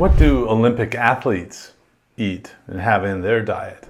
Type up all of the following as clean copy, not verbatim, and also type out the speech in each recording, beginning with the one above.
What do Olympic athletes eat and have in their diet?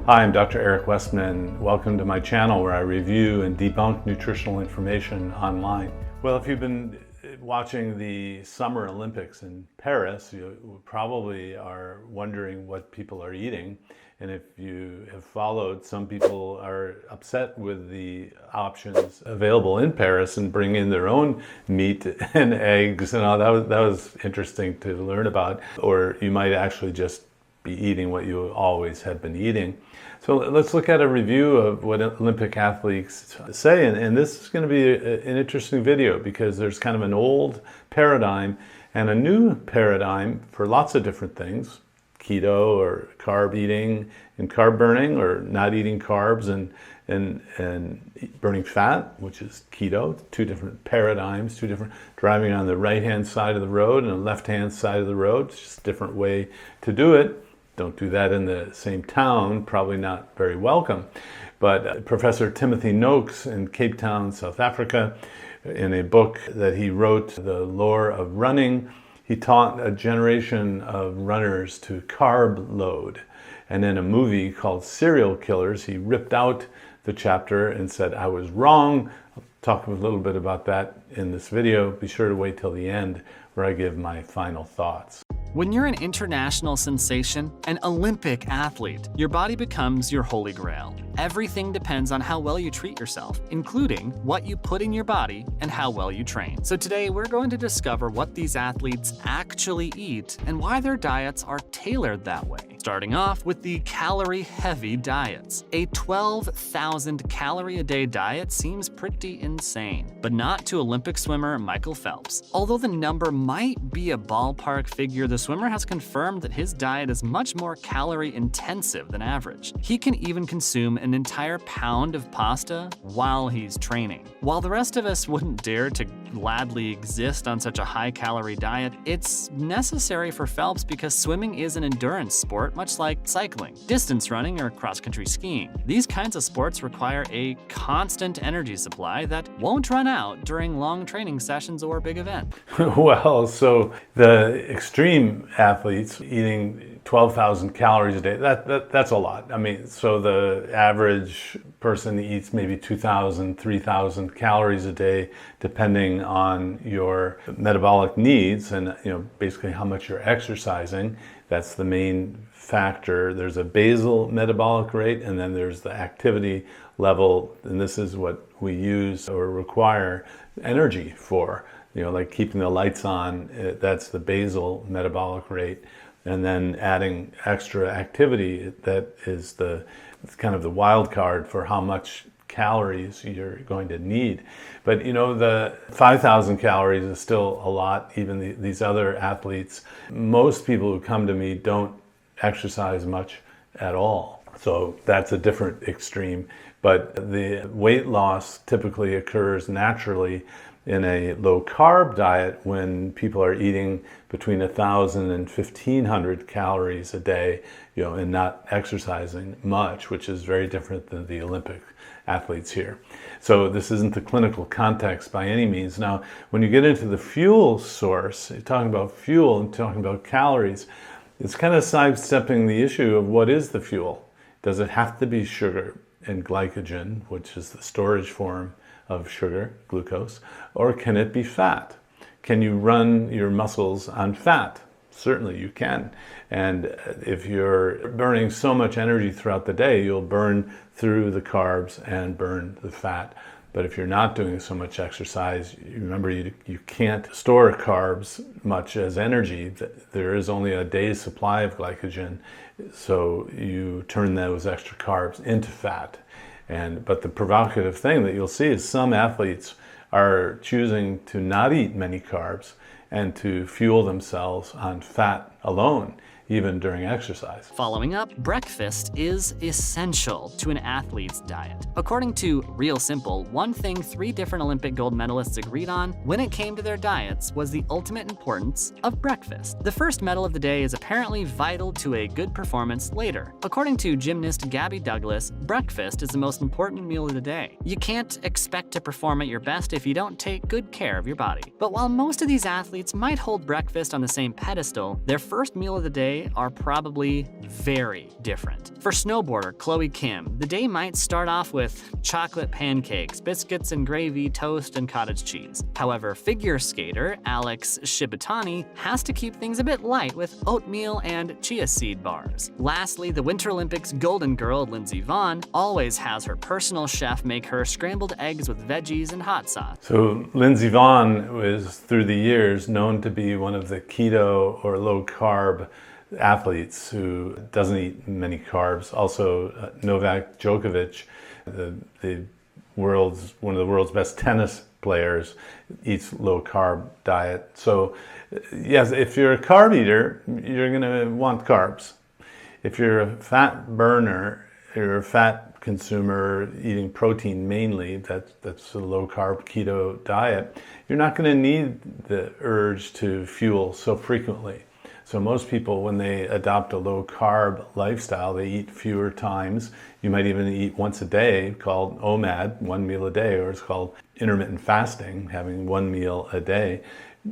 Hi, I'm Dr. Eric Westman. Welcome to my channel where I review and debunk nutritional information online. Well, if you've been watching the Summer Olympics in Paris, you probably are wondering what people are eating. And if you have followed, some people are upset with the options available in Paris and bring in their own meat and eggs and all. That was interesting to learn about. Or you might actually just be eating what you always have been eating. So let's look at a review of what Olympic athletes say. And this is going to be an interesting video because there's kind of an old paradigm and a new paradigm for lots of different things. Keto or carb eating and carb burning, or not eating carbs and burning fat, which is keto. Two different paradigms, two different, driving on the right-hand side of the road and the left-hand side of the road. It's just a different way to do it. Don't do that in the same town, probably not very welcome. But Professor Timothy Noakes in Cape Town, South Africa, in a book that he wrote, The Lore of Running, he taught a generation of runners to carb load. And in a movie called Serial Killers, he ripped out the chapter and said, I was wrong. I'll talk a little bit about that in this video. Be sure to wait till the end where I give my final thoughts. When you're an international sensation, an Olympic athlete, your body becomes your holy grail. Everything depends on how well you treat yourself, including what you put in your body and how well you train. So today we're going to discover what these athletes actually eat and why their diets are tailored that way. Starting off with the calorie-heavy diets. A 12,000 calorie a day diet seems pretty insane, but not to Olympic swimmer Michael Phelps. Although the number might be a ballpark figure, the swimmer has confirmed that his diet is much more calorie intensive than average. He can even consume an entire pound of pasta while he's training. While the rest of us wouldn't dare to gladly exist on such a high-calorie diet, it's necessary for Phelps because swimming is an endurance sport, much like cycling, distance running, or cross-country skiing. These kinds of sports require a constant energy supply that won't run out during long training sessions or big events. Well, so the extreme athletes eating 12,000 calories a day, that's a lot. I mean, so the average person eats maybe 2,000, 3,000 calories a day, depending on your metabolic needs and basically how much you're exercising. That's the main factor. There's a basal metabolic rate, and then there's the activity level, and this is what we use or require energy for. Like keeping the lights on, that's the basal metabolic rate. And then adding extra activity, that is it's kind of the wild card for how much calories you're going to need. But the 5,000 calories is still a lot. Even these other athletes, most people who come to me don't exercise much at all. So that's a different extreme. But the weight loss typically occurs naturally in a low-carb diet when people are eating between 1,000 and 1,500 calories a day, and not exercising much, which is very different than the Olympic athletes here. So this isn't the clinical context by any means. Now, when you get into the fuel source, you're talking about fuel and talking about calories, it's kind of sidestepping the issue of what is the fuel. Does it have to be sugar and glycogen, which is the storage form of sugar, glucose, or can it be fat? Can you run your muscles on fat? Certainly you can. And if you're burning so much energy throughout the day, you'll burn through the carbs and burn the fat. But if you're not doing so much exercise, remember you can't store carbs much as energy. There is only a day's supply of glycogen, so you turn those extra carbs into fat. But the provocative thing that you'll see is some athletes are choosing to not eat many carbs, and to fuel themselves on fat alone, even during exercise. Following up, breakfast is essential to an athlete's diet. According to Real Simple, one thing 3 different Olympic gold medalists agreed on when it came to their diets was the ultimate importance of breakfast. The first medal of the day is apparently vital to a good performance later. According to gymnast Gabby Douglas, breakfast is the most important meal of the day. You can't expect to perform at your best if you don't take good care of your body. But while most of these athletes might hold breakfast on the same pedestal, their first meal of the day are probably very different. For snowboarder Chloe Kim, the day might start off with chocolate pancakes, biscuits and gravy, toast, and cottage cheese. However, figure skater Alex Shibutani has to keep things a bit light with oatmeal and chia seed bars. Lastly, the Winter Olympics golden girl Lindsey Vonn always has her personal chef make her scrambled eggs with veggies and hot sauce. So Lindsey Vonn was, through the years, known to be one of the keto or low-carb athletes who doesn't eat many carbs. Also, Novak Djokovic, one of the world's best tennis players, eats low-carb diet. So, yes, if you're a carb eater, you're going to want carbs. If you're a fat burner, you're a fat consumer eating protein mainly, that's a low-carb keto diet, you're not going to need the urge to fuel so frequently. So most people, when they adopt a low-carb lifestyle, they eat fewer times. You might even eat once a day, called OMAD, 1 meal a day, or it's called intermittent fasting, having 1 meal a day.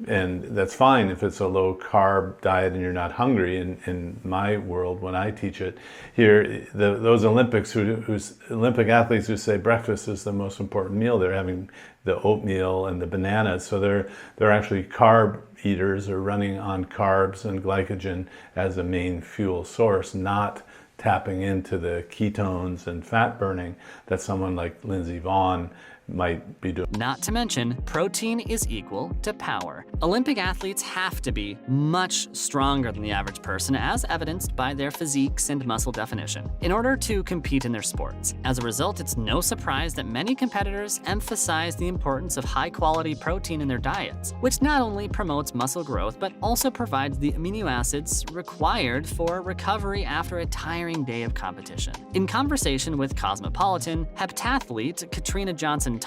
And that's fine if it's a low-carb diet and you're not hungry. In my world, when I teach it here, those Olympic athletes who say breakfast is the most important meal, they're having the oatmeal and the bananas. So they're actually carb eaters, or running on carbs and glycogen as a main fuel source, not tapping into the ketones and fat burning that someone like Lindsey Vonn might be doing. Not to mention, protein is equal to power. Olympic athletes have to be much stronger than the average person, as evidenced by their physiques and muscle definition, in order to compete in their sports. As a result, it's no surprise that many competitors emphasize the importance of high-quality protein in their diets, which not only promotes muscle growth, but also provides the amino acids required for recovery after a tiring day of competition. In conversation with Cosmopolitan, heptathlete Katrina Johnson-Thompson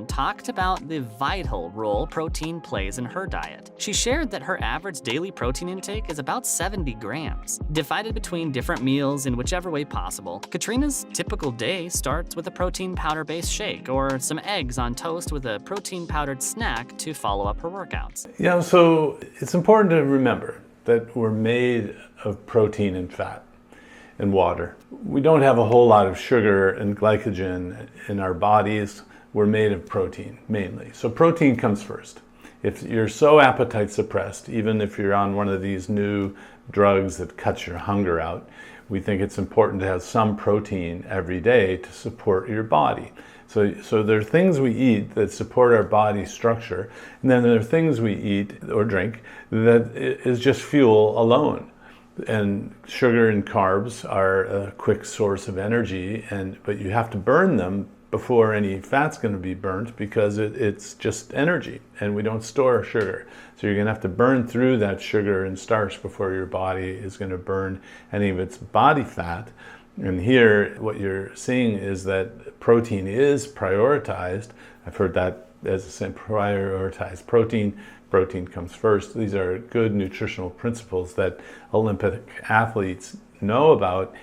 talked about the vital role protein plays in her diet. She shared that her average daily protein intake is about 70 grams, divided between different meals in whichever way possible. Katrina's typical day starts with a protein powder-based shake or some eggs on toast with a protein-powdered snack to follow up her workouts. Yeah, so it's important to remember that we're made of protein and fat and water. We don't have a whole lot of sugar and glycogen in our bodies. We're made of protein mainly. So protein comes first. If you're so appetite suppressed, even if you're on one of these new drugs that cuts your hunger out, we think it's important to have some protein every day to support your body. So there are things we eat that support our body structure, and then there are things we eat or drink that is just fuel alone. And sugar and carbs are a quick source of energy, but you have to burn them before any fat's going to be burnt, because it's just energy and we don't store sugar. So you're going to have to burn through that sugar and starch before your body is going to burn any of its body fat. And here what you're seeing is that protein is prioritized. I've heard that as I said, prioritize protein. Protein comes first. These are good nutritional principles that Olympic athletes know about,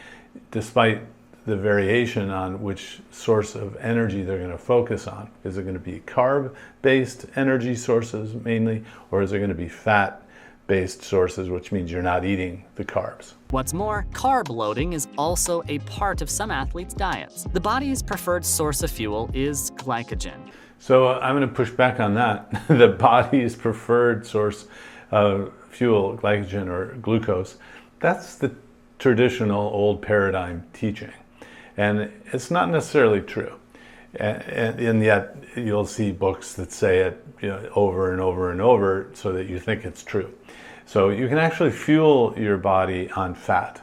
despite the variation on which source of energy they're going to focus on. Is it going to be carb-based energy sources mainly, or is it going to be fat-based sources, which means you're not eating the carbs? What's more, carb loading is also a part of some athletes' diets. The body's preferred source of fuel is glycogen. So I'm going to push back on that. The body's preferred source of fuel, glycogen or glucose, that's the traditional old paradigm teaching. And it's not necessarily true. And yet you'll see books that say it over and over and over so that you think it's true. So you can actually fuel your body on fat.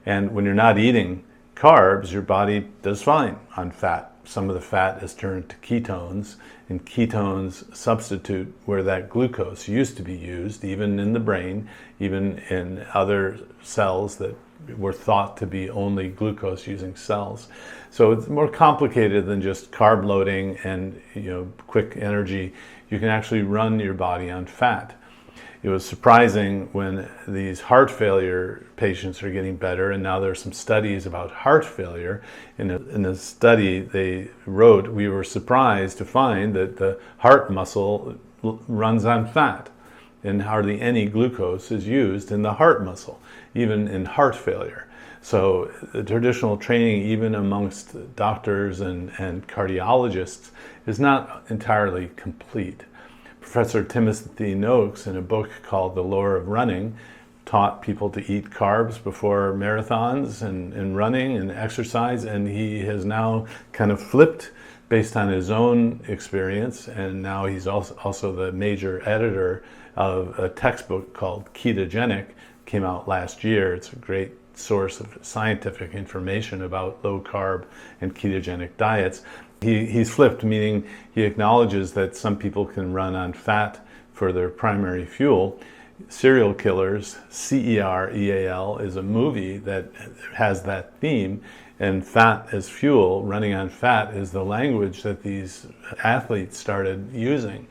And when you're not eating carbs, your body does fine on fat. some of the fat is turned to ketones, and ketones substitute where that glucose used to be used, even in the brain, even in other cells that were thought to be only glucose using cells. So it's more complicated than just carb loading and quick energy. You can actually run your body on fat. It was surprising when these heart failure patients are getting better, and now there's some studies about heart failure. In a study they wrote, we were surprised to find that the heart muscle runs on fat, and hardly any glucose is used in the heart muscle, even in heart failure. So the traditional training, even amongst doctors and cardiologists, is not entirely complete. Professor Timothy Noakes, in a book called The Lore of Running, taught people to eat carbs before marathons and running and exercise, and he has now kind of flipped based on his own experience, and now he's also the major editor of a textbook called Ketogenic, came out last year. It's a great source of scientific information about low carb and ketogenic diets. He's flipped, meaning he acknowledges that some people can run on fat for their primary fuel. Serial Killers, CEREAL, is a movie that has that theme, and fat as fuel, running on fat, is the language that these athletes started using.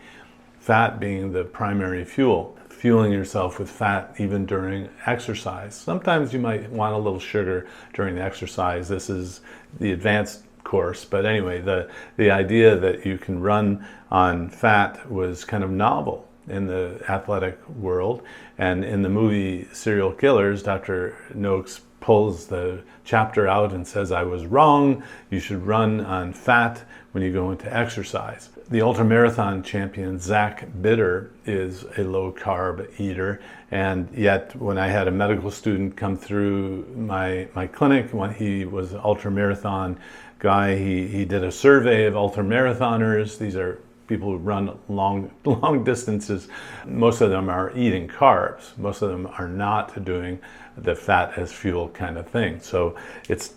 Fat being the primary fuel, fueling yourself with fat even during exercise. Sometimes you might want a little sugar during the exercise. This is the advanced course, but anyway, the idea that you can run on fat was kind of novel in the athletic world. And in the movie Serial Killers, Dr. Noakes pulls the chapter out and says, I was wrong, you should run on fat when you go into exercise. The ultramarathon champion Zach Bitter is a low carb eater, and yet when I had a medical student come through my clinic, when he was an ultramarathon guy, he did a survey of ultramarathoners. These are people who run long distances. Most of them are eating carbs. Most of them are not doing the fat as fuel kind of thing. So it's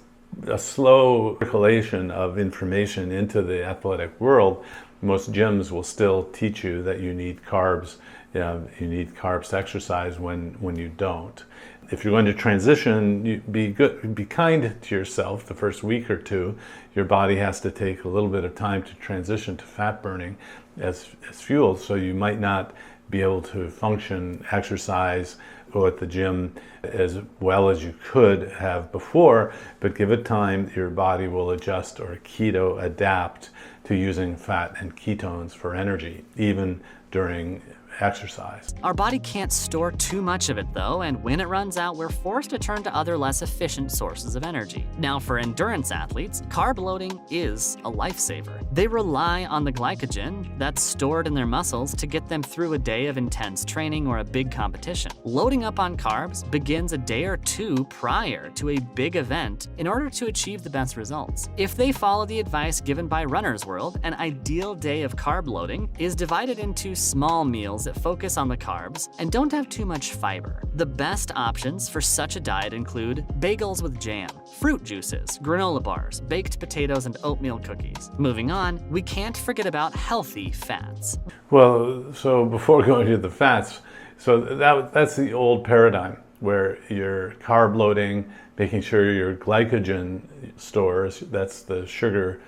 a slow circulation of information into the athletic world. Most gyms will still teach you that you need carbs. You need carbs to exercise when you don't. If you're going to transition, be kind to yourself the first week or two. Your body has to take a little bit of time to transition to fat burning as fuel, so you might not be able to function, exercise, go at the gym as well as you could have before, but give it time, your body will adjust or keto adapt to using fat and ketones for energy, even during exercise. Our body can't store too much of it though, and when it runs out, we're forced to turn to other less efficient sources of energy. Now, for endurance athletes, carb loading is a lifesaver. They rely on the glycogen that's stored in their muscles to get them through a day of intense training or a big competition. Loading up on carbs begins a day or two prior to a big event in order to achieve the best results. If they follow the advice given by Runner's World, an ideal day of carb loading is divided into small meals that focus on the carbs and don't have too much fiber. The best options for such a diet include bagels with jam, fruit juices, granola bars, baked potatoes, and oatmeal cookies. Moving on, we can't forget about healthy fats. Well, so before going to the fats, so that's the old paradigm where you're carb loading, making sure your glycogen stores, that's the sugar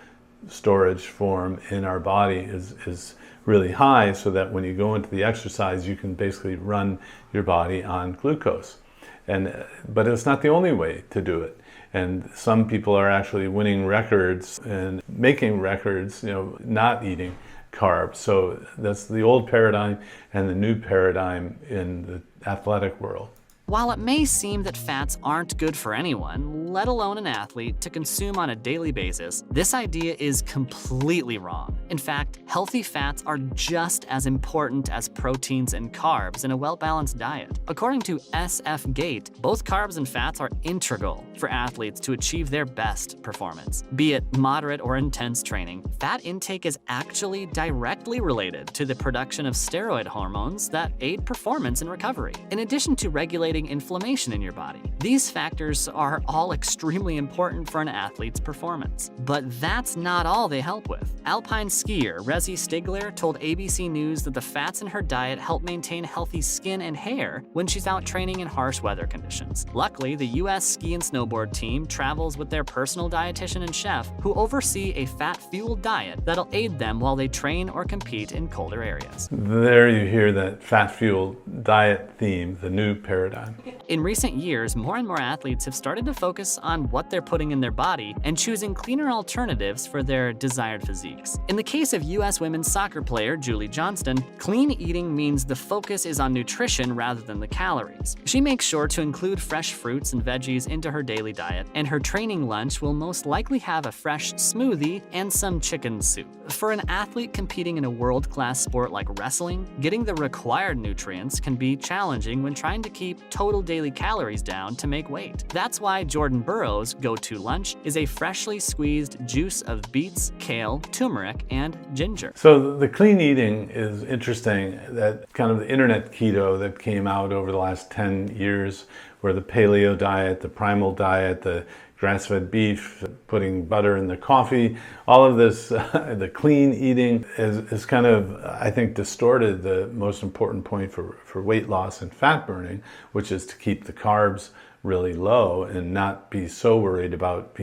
storage form in our body, is really high, so that when you go into the exercise, you can basically run your body on glucose. But it's not the only way to do it. And some people are actually winning records and making records, not eating carbs. So that's the old paradigm and the new paradigm in the athletic world. While it may seem that fats aren't good for anyone, let alone an athlete, to consume on a daily basis, this idea is completely wrong. In fact, healthy fats are just as important as proteins and carbs in a well-balanced diet. According to SF Gate, both carbs and fats are integral for athletes to achieve their best performance. Be it moderate or intense training, fat intake is actually directly related to the production of steroid hormones that aid performance and recovery. In addition to regulating creating inflammation in your body. These factors are all extremely important for an athlete's performance. But that's not all they help with. Alpine skier Rezi Stigler told ABC News that the fats in her diet help maintain healthy skin and hair when she's out training in harsh weather conditions. Luckily, the U.S. ski and snowboard team travels with their personal dietitian and chef who oversee a fat-fueled diet that'll aid them while they train or compete in colder areas. There you hear that fat-fueled diet theme, the new paradigm. In recent years, more and more athletes have started to focus on what they're putting in their body and choosing cleaner alternatives for their desired physiques. In the case of U.S. women's soccer player Julie Johnston, clean eating means the focus is on nutrition rather than the calories. She makes sure to include fresh fruits and veggies into her daily diet, and her training lunch will most likely have a fresh smoothie and some chicken soup. For an athlete competing in a world-class sport like wrestling, getting the required nutrients can be challenging when trying to keep total daily calories down to make weight. That's why Jordan Burroughs' go-to lunch is a freshly squeezed juice of beets, kale, turmeric, and ginger. So the clean eating is interesting, that kind of the internet keto that came out over the last 10 years, where the paleo diet, the primal diet, the grass-fed beef, putting butter in the coffee, all of this, the clean eating is kind of, I think, distorted the most important point for weight loss and fat burning, which is to keep the carbs really low and not be so worried about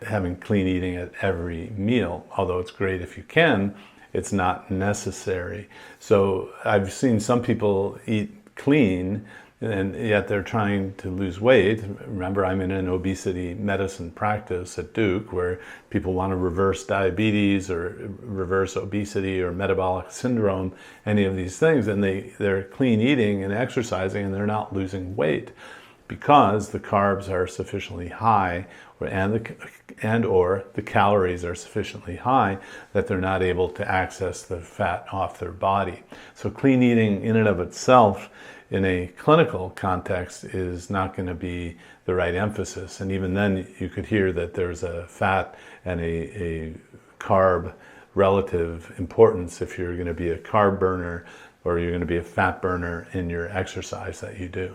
having clean eating at every meal. Although it's great if you can, it's not necessary. So I've seen some people eat clean and yet they're trying to lose weight. Remember, I'm in an obesity medicine practice at Duke where people want to reverse diabetes or reverse obesity or metabolic syndrome, any of these things, and they're clean eating and exercising and they're not losing weight because the carbs are sufficiently high or the calories are sufficiently high that they're not able to access the fat off their body. So clean eating in and of itself in a clinical context is not going to be the right emphasis. And even then you could hear that there's a fat and a carb relative importance if you're going to be a carb burner or you're going to be a fat burner in your exercise that you do.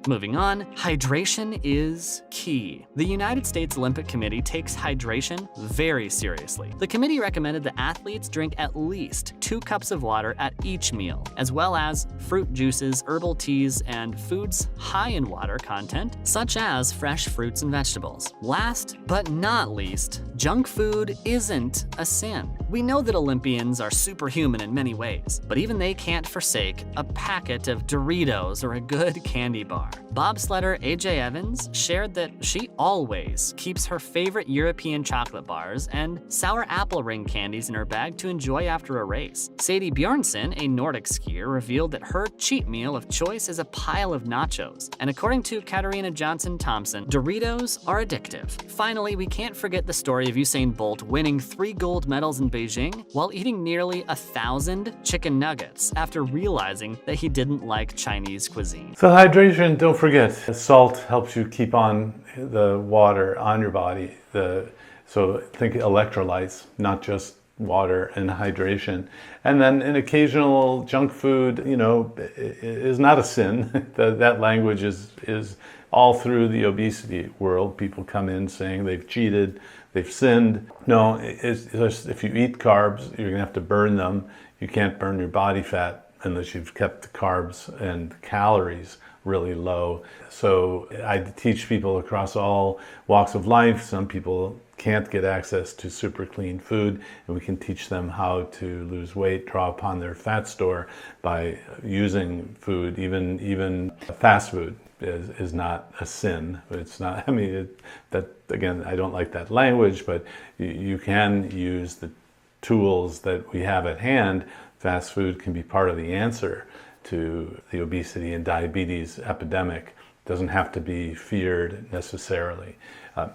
Moving on, hydration is key. The United States Olympic Committee takes hydration very seriously. The committee recommended that athletes drink at least 2 cups of water at each meal, as well as fruit juices, herbal teas, and foods high in water content, such as fresh fruits and vegetables. Last but not least, junk food isn't a sin. We know that Olympians are superhuman in many ways, but even they can't forsake a packet of Doritos or a good candy bar. Bobsledder AJ Evans shared that she always keeps her favorite European chocolate bars and sour apple ring candies in her bag to enjoy after a race. Sadie Bjornsson, a Nordic skier, revealed that her cheat meal of choice is a pile of nachos. And according to Katarina Johnson-Thompson, Doritos are addictive. Finally, we can't forget the story of Usain Bolt winning 3 gold medals in Beijing while eating nearly 1,000 chicken nuggets after realizing that he didn't like Chinese cuisine. So hydration, don't forget, salt helps you keep on the water on your body. So think electrolytes, not just water and hydration. And then an occasional junk food, is not a sin. That language is all through the obesity world. People come in saying they've cheated, they've sinned. No, it's just, if you eat carbs, you're gonna have to burn them. You can't burn your body fat unless you've kept the carbs and calories really low. So I teach people across all walks of life. Some people can't get access to super clean food, and we can teach them how to lose weight, draw upon their fat store by using food. Even fast food is not a sin. It's not, again, I don't like that language, but you can use the tools that we have at hand. Fast food can be part of the answer to the obesity and diabetes epidemic. It doesn't have to be feared necessarily.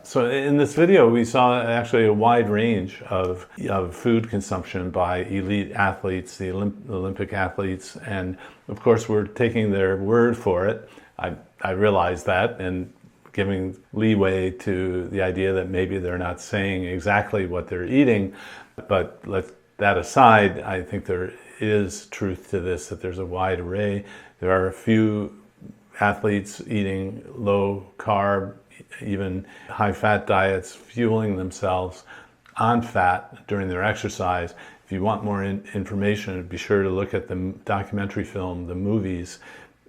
So in this video, we saw actually a wide range of food consumption by elite athletes, the Olympic athletes, and of course we're taking their word for it. I realize that, and giving leeway to the idea that maybe they're not saying exactly what they're eating, but that aside, I think there is truth to this, that there's a wide array. There are a few athletes eating low carb, even high fat diets, fueling themselves on fat during their exercise. If you want more information, be sure to look at the documentary film, the movies,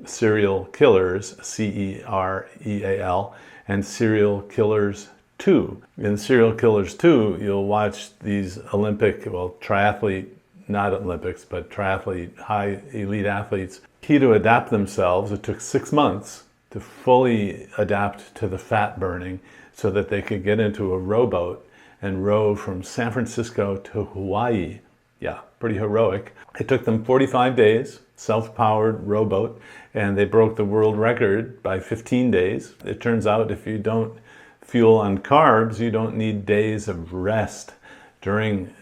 Serial Killers, C-E-R-E-A-L, and Serial Killers 2. In Serial Killers 2, you'll watch these Olympic, well, triathlete, not Olympics, but triathlete, high elite athletes, keto adapt themselves. It took 6 months to fully adapt to the fat burning so that they could get into a rowboat and row from San Francisco to Hawaii. Yeah, pretty heroic. It took them 45 days, self-powered rowboat, and they broke the world record by 15 days. It turns out if you don't fuel on carbs, you don't need days of rest during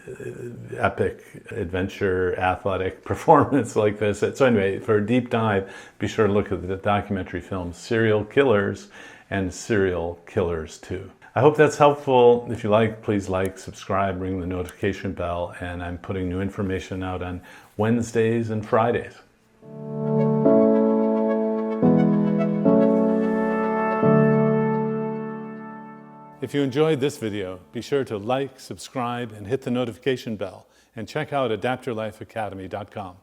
epic adventure athletic performance like this. So anyway, for a deep dive, be sure to look at the documentary films Serial Killers and Serial Killers 2. I hope that's helpful. If you like, please like, subscribe, ring the notification bell, and I'm putting new information out on Wednesdays and Fridays. If you enjoyed this video, be sure to like, subscribe, and hit the notification bell, and check out AdaptYourLifeAcademy.com.